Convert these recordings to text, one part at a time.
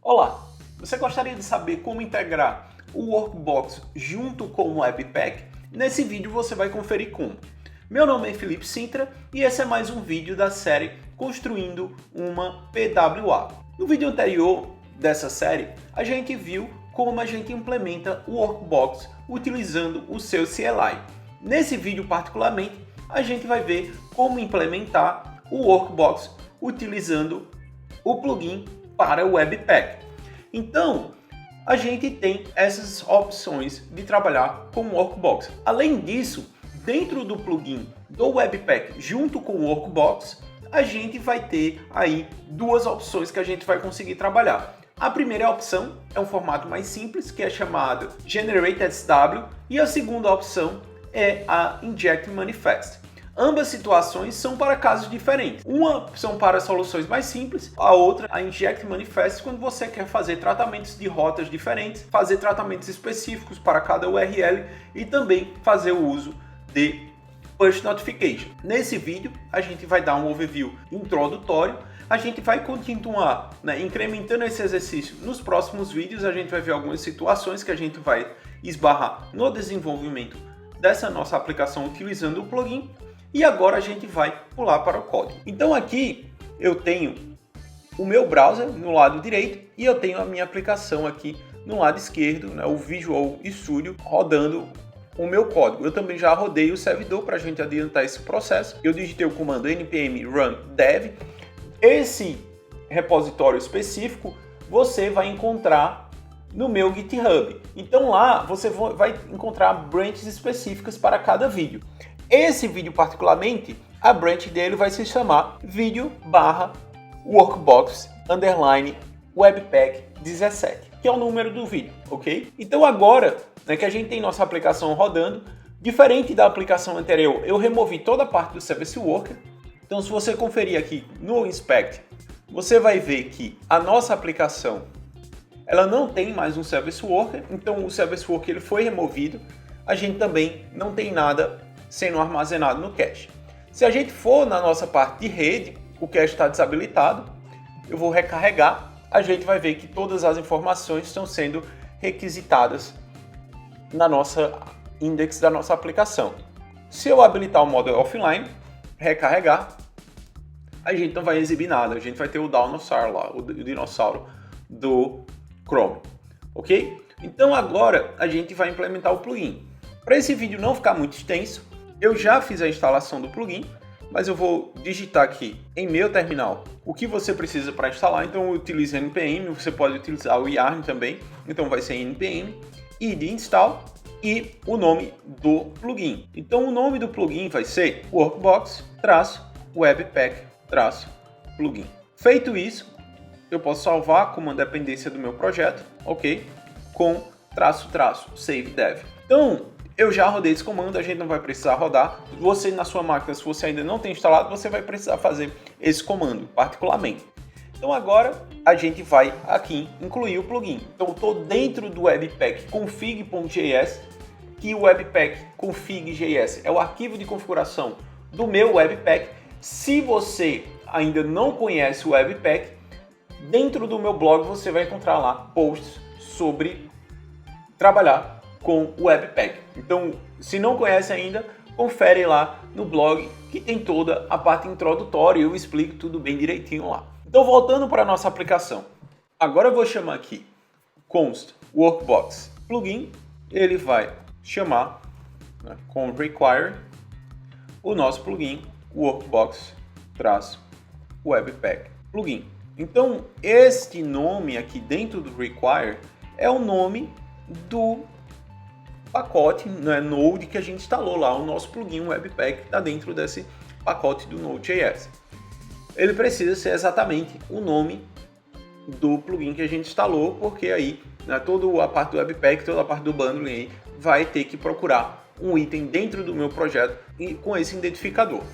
Olá, você gostaria de saber como integrar o Workbox junto com o Webpack? Nesse vídeo você vai conferir como. Meu nome é Felipe Sintra e esse é mais um vídeo da série Construindo uma PWA. No vídeo anterior dessa série, a gente viu como a gente implementa o Workbox utilizando o seu CLI. Nesse vídeo particularmente, a gente vai ver como implementar o Workbox utilizando o plugin para o Webpack. Então, a gente tem essas opções de trabalhar com o Workbox. Além disso, dentro do plugin do Webpack junto com o Workbox, a gente vai ter aí duas opções que a gente vai conseguir trabalhar. A primeira opção é um formato mais simples, que é chamado Generate SW, e a segunda opção é a Inject Manifest. Ambas situações são para casos diferentes. Uma são para soluções mais simples, a outra, a Inject Manifest, quando você quer fazer tratamentos de rotas diferentes, fazer tratamentos específicos para cada URL e também fazer o uso de Push Notification. Nesse vídeo, a gente vai dar um overview introdutório. A gente vai continuar incrementando esse exercício nos próximos vídeos. A gente vai ver algumas situações que a gente vai esbarrar no desenvolvimento dessa nossa aplicação utilizando o plugin. E agora a gente vai pular para o código. Então aqui eu tenho o meu browser no lado direito e eu tenho a minha aplicação aqui no lado esquerdo, o Visual Studio, rodando o meu código. Eu também já rodei o servidor para a gente adiantar esse processo. Eu digitei o comando npm run dev. Esse repositório específico você vai encontrar no meu GitHub. Então lá você vai encontrar branches específicas para cada vídeo. Esse vídeo particularmente, a branch dele vai se chamar vídeo/workbox_webpack17, que é o número do vídeo, ok? Então agora que a gente tem nossa aplicação rodando, diferente da aplicação anterior, eu removi toda a parte do Service Worker. Então se você conferir aqui no Inspect, você vai ver que a nossa aplicação ela não tem mais um Service Worker, então o Service Worker ele foi removido. A gente também não tem nada sendo armazenado no cache. Se a gente for na nossa parte de rede, o cache está desabilitado, eu vou recarregar, a gente vai ver que todas as informações estão sendo requisitadas na nossa index da nossa aplicação. Se eu habilitar o modo offline, recarregar, a gente não vai exibir nada, a gente vai ter o dinossauro lá, o dinossauro do Chrome, ok? Então agora a gente vai implementar o plugin. Para esse vídeo não ficar muito extenso, eu já fiz a instalação do plugin, mas eu vou digitar aqui em meu terminal o que você precisa para instalar. Então eu utilizo npm, você pode utilizar o yarn também, então vai ser npm, id install e o nome do plugin. Então o nome do plugin vai ser workbox-webpack-plugin. Feito isso, eu posso salvar como uma dependência do meu projeto, ok? Com --save dev. Então, eu já rodei esse comando, a gente não vai precisar rodar. Você na sua máquina, se você ainda não tem instalado, você vai precisar fazer esse comando particularmente. Então agora a gente vai aqui incluir o plugin. Então eu estou dentro do webpack config.js, que o webpack config.js é o arquivo de configuração do meu webpack. Se você ainda não conhece o webpack, dentro do meu blog você vai encontrar lá posts sobre trabalhar com o Webpack. Então, se não conhece ainda, confere lá no blog que tem toda a parte introdutória e eu explico tudo bem direitinho lá. Então, voltando para a nossa aplicação. Agora eu vou chamar aqui const workbox plugin. Ele vai chamar com require o nosso plugin workbox-webpack plugin. Então, este nome aqui dentro do require é o nome do pacote Node que a gente instalou lá, o nosso plugin Webpack está dentro desse pacote do Node.js. Ele precisa ser exatamente o nome do plugin que a gente instalou, porque aí toda a parte do Webpack, toda a parte do bundling aí, vai ter que procurar um item dentro do meu projeto e com esse identificador.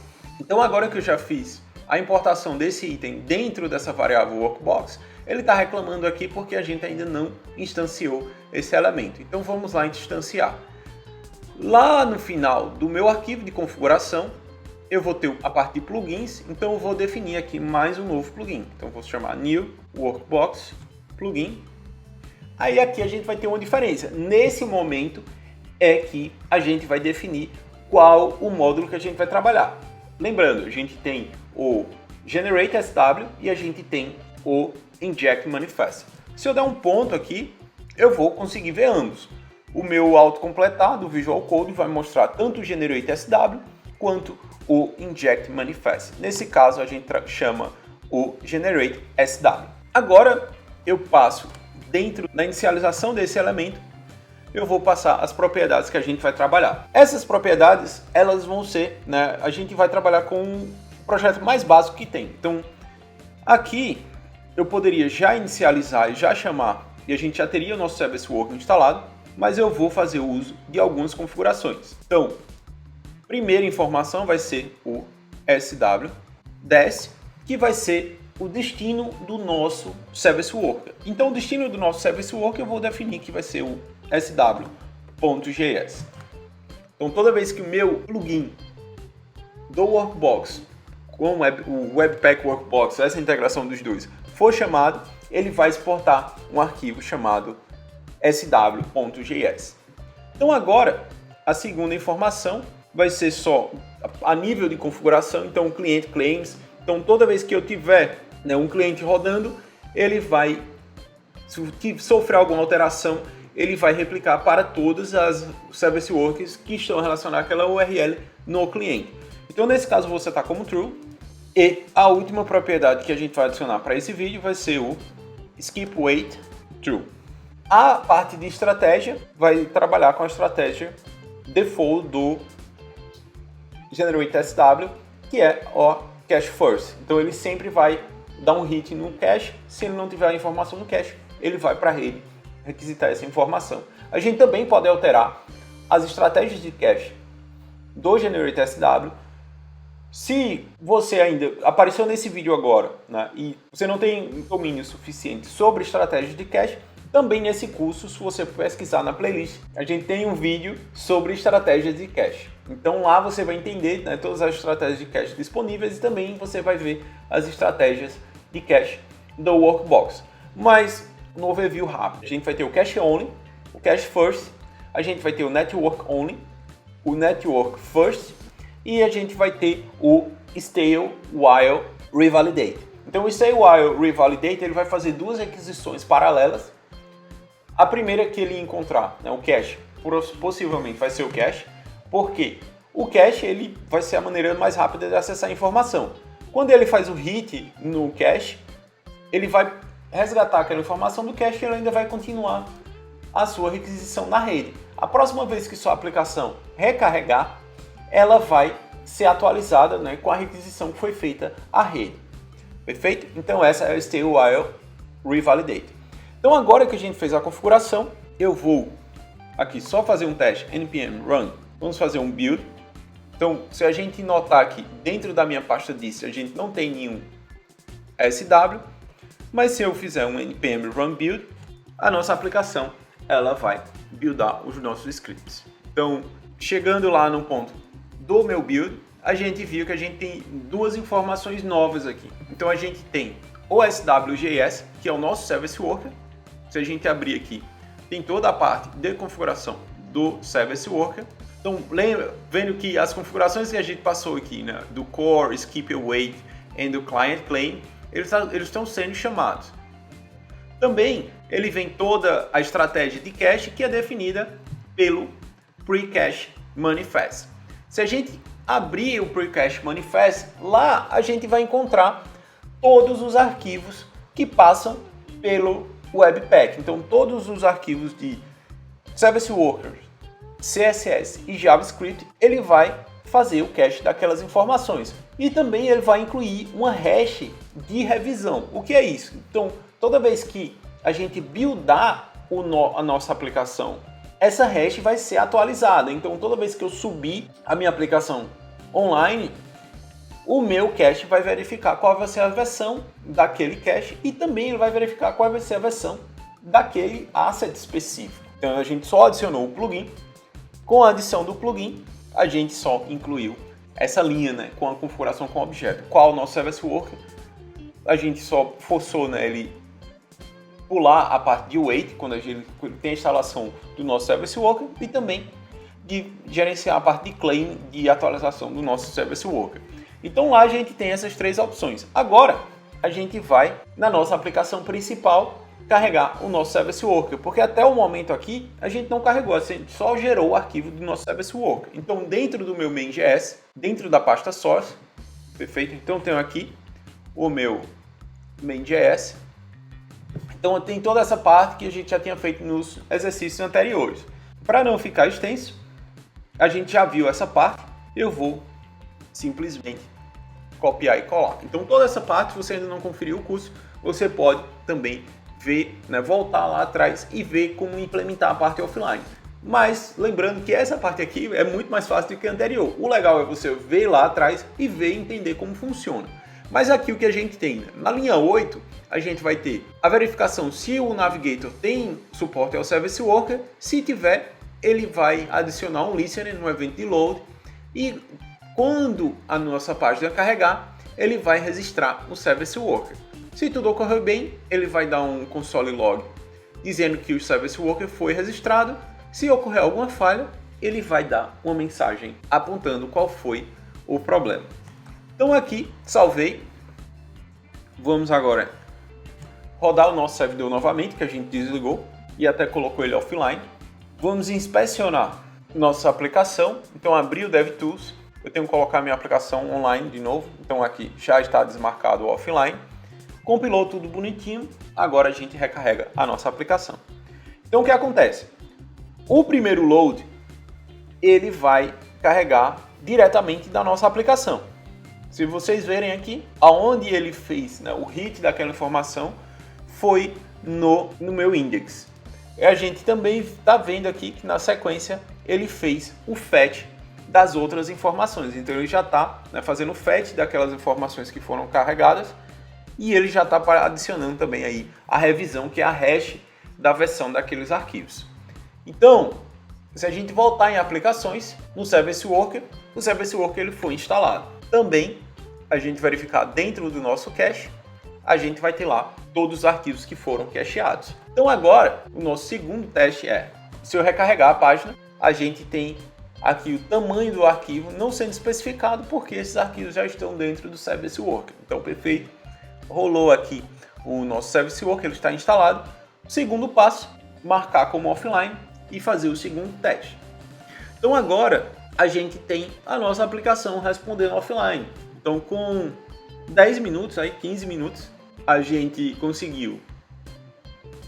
Então agora que eu já fiz a importação desse item dentro dessa variável workbox, ele está reclamando aqui porque a gente ainda não instanciou esse elemento. Então vamos lá instanciar. Lá no final do meu arquivo de configuração, eu vou ter a parte de plugins, então eu vou definir aqui mais um novo plugin. Então eu vou chamar new workbox plugin. Aí aqui a gente vai ter uma diferença. Nesse momento é que a gente vai definir qual o módulo que a gente vai trabalhar. Lembrando, a gente tem o Generate SW e a gente tem o Inject Manifest. Se eu der um ponto aqui, eu vou conseguir ver ambos. O meu autocompletar do Visual Code vai mostrar tanto o Generate SW quanto o Inject Manifest. Nesse caso, a gente chama o Generate SW. Agora, eu passo dentro da inicialização desse elemento, eu vou passar as propriedades que a gente vai trabalhar. Essas propriedades, elas vão ser, né, a gente vai trabalhar com um projeto mais básico que tem. Então, aqui, eu poderia já inicializar e já chamar, e a gente já teria o nosso Service Worker instalado, mas eu vou fazer uso de algumas configurações. Então, primeira informação vai ser o SW-Des, que vai ser o destino do nosso Service Worker. Então, o destino do nosso Service Worker eu vou definir que vai ser o sw.js. Então, toda vez que o meu plugin do Workbox com o Webpack Workbox, essa integração dos dois, for chamado, ele vai exportar um arquivo chamado sw.js. Então, agora, a segunda informação vai ser só a nível de configuração. Então, o cliente claims. Então, toda vez que eu tiver, né, um cliente rodando, ele vai, se sofrer alguma alteração, ele vai replicar para todas as service workers que estão relacionadas àquela URL no cliente. Então, nesse caso, você está como true. E a última propriedade que a gente vai adicionar para esse vídeo vai ser o skip wait true. A parte de estratégia vai trabalhar com a estratégia default do Generate SW, que é o cache first. Então ele sempre vai dar um hit no cache. Se ele não tiver a informação no cache, ele vai para a rede requisitar essa informação. A gente também pode alterar as estratégias de cache do Generate SW. Se você ainda apareceu nesse vídeo agora, né, e você não tem domínio suficiente sobre estratégias de cache, também nesse curso, se você pesquisar na playlist, a gente tem um vídeo sobre estratégias de cache. Então lá você vai entender, né, todas as estratégias de cache disponíveis e também você vai ver as estratégias de cache do Workbox. Mas no overview rápido, a gente vai ter o cache only, o cache first, a gente vai ter o network only, o network first e a gente vai ter o stale while revalidate. Então o stale while revalidate ele vai fazer duas requisições paralelas. A primeira que ele encontrar, né, o cache, possivelmente vai ser o cache, porque o cache ele vai ser a maneira mais rápida de acessar a informação. Quando ele faz o hit no cache, ele vai resgatar aquela informação do cache e ele ainda vai continuar a sua requisição na rede. A próxima vez que sua aplicação recarregar, ela vai ser atualizada, né, com a requisição que foi feita à rede. Perfeito? Então essa é o stale while revalidate. Então agora que a gente fez a configuração, eu vou aqui só fazer um teste npm run. Vamos fazer um build. Então se a gente notar aqui dentro da minha pasta dist, a gente não tem nenhum SW, mas se eu fizer um npm run build, a nossa aplicação ela vai buildar os nossos scripts. Então chegando lá no ponto do meu build, a gente viu que a gente tem duas informações novas aqui. Então a gente tem o SW.js, que é o nosso Service Worker. Se a gente abrir aqui, tem toda a parte de configuração do Service Worker. Então, vendo que as configurações que a gente passou aqui, né, do Core, Skip Await e do Client Claim, eles estão sendo chamados. Também, ele vem toda a estratégia de cache que é definida pelo Pre-Cache Manifest. Se a gente abrir o Pre-Cache Manifest, lá a gente vai encontrar todos os arquivos que passam pelo Webpack. Então, todos os arquivos de Service Workers, CSS e JavaScript, ele vai fazer o cache daquelas informações. E também ele vai incluir uma hash de revisão. O que é isso? Então, toda vez que a gente buildar a nossa aplicação, essa hash vai ser atualizada. Então, toda vez que eu subir a minha aplicação online, o meu cache vai verificar qual vai ser a versão daquele cache e também ele vai verificar qual vai ser a versão daquele asset específico. Então a gente só adicionou o plugin. Com a adição do plugin, a gente só incluiu essa linha, né, com a configuração com objeto. Qual o nosso Service Worker? A gente só forçou, né, ele pular a parte de wait, quando a gente tem a instalação do nosso Service Worker, e também de gerenciar a parte de claim de atualização do nosso Service Worker. Então lá a gente tem essas 3 opções. Agora a gente vai na nossa aplicação principal carregar o nosso Service Worker, porque até o momento aqui a gente não carregou, a gente só gerou o arquivo do nosso Service Worker. Então dentro do meu main.js, dentro da pasta source, perfeito? Então eu tenho aqui o meu main.js. Então tem toda essa parte que a gente já tinha feito nos exercícios anteriores. Para não ficar extenso, a gente já viu essa parte, eu vou simplesmente copiar e colar. Então toda essa parte, se você ainda não conferiu o curso, você pode também ver, né, voltar lá atrás e ver como implementar a parte offline. Mas lembrando que essa parte aqui é muito mais fácil do que a anterior. O legal é você ver lá atrás e ver e entender como funciona. Mas aqui o que a gente tem, na linha 8, a gente vai ter a verificação se o Navigator tem suporte ao Service Worker. Se tiver, ele vai adicionar um listener no evento de load e quando a nossa página carregar, ele vai registrar o Service Worker. Se tudo ocorrer bem, ele vai dar um console log dizendo que o Service Worker foi registrado. Se ocorrer alguma falha, ele vai dar uma mensagem apontando qual foi o problema. Então aqui, salvei. Vamos agora rodar o nosso servidor novamente, que a gente desligou e até colocou ele offline. Vamos inspecionar nossa aplicação. Então abri o DevTools. Eu tenho que colocar minha aplicação online de novo. Então aqui já está desmarcado o offline. Compilou tudo bonitinho. Agora a gente recarrega a nossa aplicação. Então o que acontece? O primeiro load, ele vai carregar diretamente da nossa aplicação. Se vocês verem aqui, aonde ele fez, né, o hit daquela informação foi no meu index. E a gente também está vendo aqui que na sequência ele fez o fetch das outras informações. Então ele já está, né, fazendo o fetch daquelas informações que foram carregadas e ele já está adicionando também aí a revisão, que é a hash da versão daqueles arquivos. Então, se a gente voltar em aplicações, no Service Worker, o Service Worker ele foi instalado. Também a gente verificar dentro do nosso cache, a gente vai ter lá todos os arquivos que foram cacheados. Então agora, o nosso segundo teste é, se eu recarregar a página, a gente tem aqui o tamanho do arquivo não sendo especificado, porque esses arquivos já estão dentro do Service Worker. Então, perfeito, rolou aqui o nosso Service Worker, ele está instalado. O segundo passo, marcar como offline e fazer o segundo teste. Então agora, a gente tem a nossa aplicação respondendo offline. Então, com 10 minutos, aí 15 minutos, a gente conseguiu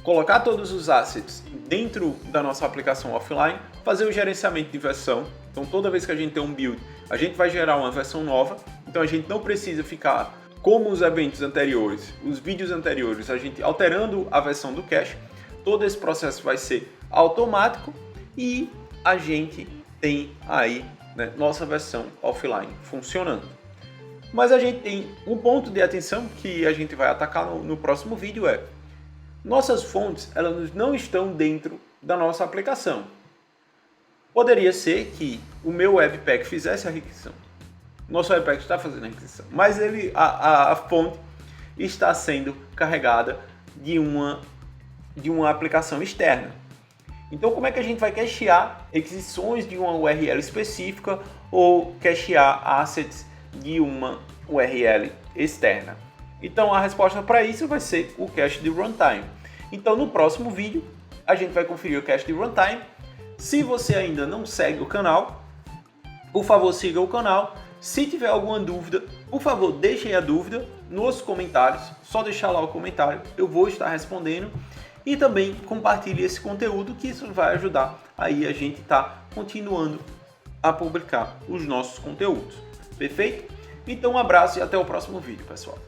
colocar todos os assets dentro da nossa aplicação offline, fazer o gerenciamento de versão. Então, toda vez que a gente tem um build, a gente vai gerar uma versão nova. Então, a gente não precisa ficar como os eventos anteriores, os vídeos anteriores, a gente alterando a versão do cache. Todo esse processo vai ser automático e a gente tem aí, né, nossa versão offline funcionando. Mas a gente tem um ponto de atenção que a gente vai atacar no próximo vídeo, é nossas fontes, elas não estão dentro da nossa aplicação. Poderia ser que o meu Webpack fizesse a requisição. Nosso Webpack está fazendo a requisição, mas a fonte está sendo carregada de uma aplicação externa. Então como é que a gente vai cachear requisições de uma URL específica ou cachear assets de uma URL externa? Então a resposta para isso vai ser o cache de runtime. Então no próximo vídeo a gente vai conferir o cache de runtime. Se você ainda não segue o canal, por favor siga o canal. Se tiver alguma dúvida, por favor deixe aí a dúvida nos comentários. Só deixar lá o comentário, eu vou estar respondendo. E também compartilhe esse conteúdo, que isso vai ajudar aí a gente tá continuando a publicar os nossos conteúdos. Perfeito? Então um abraço e até o próximo vídeo, pessoal.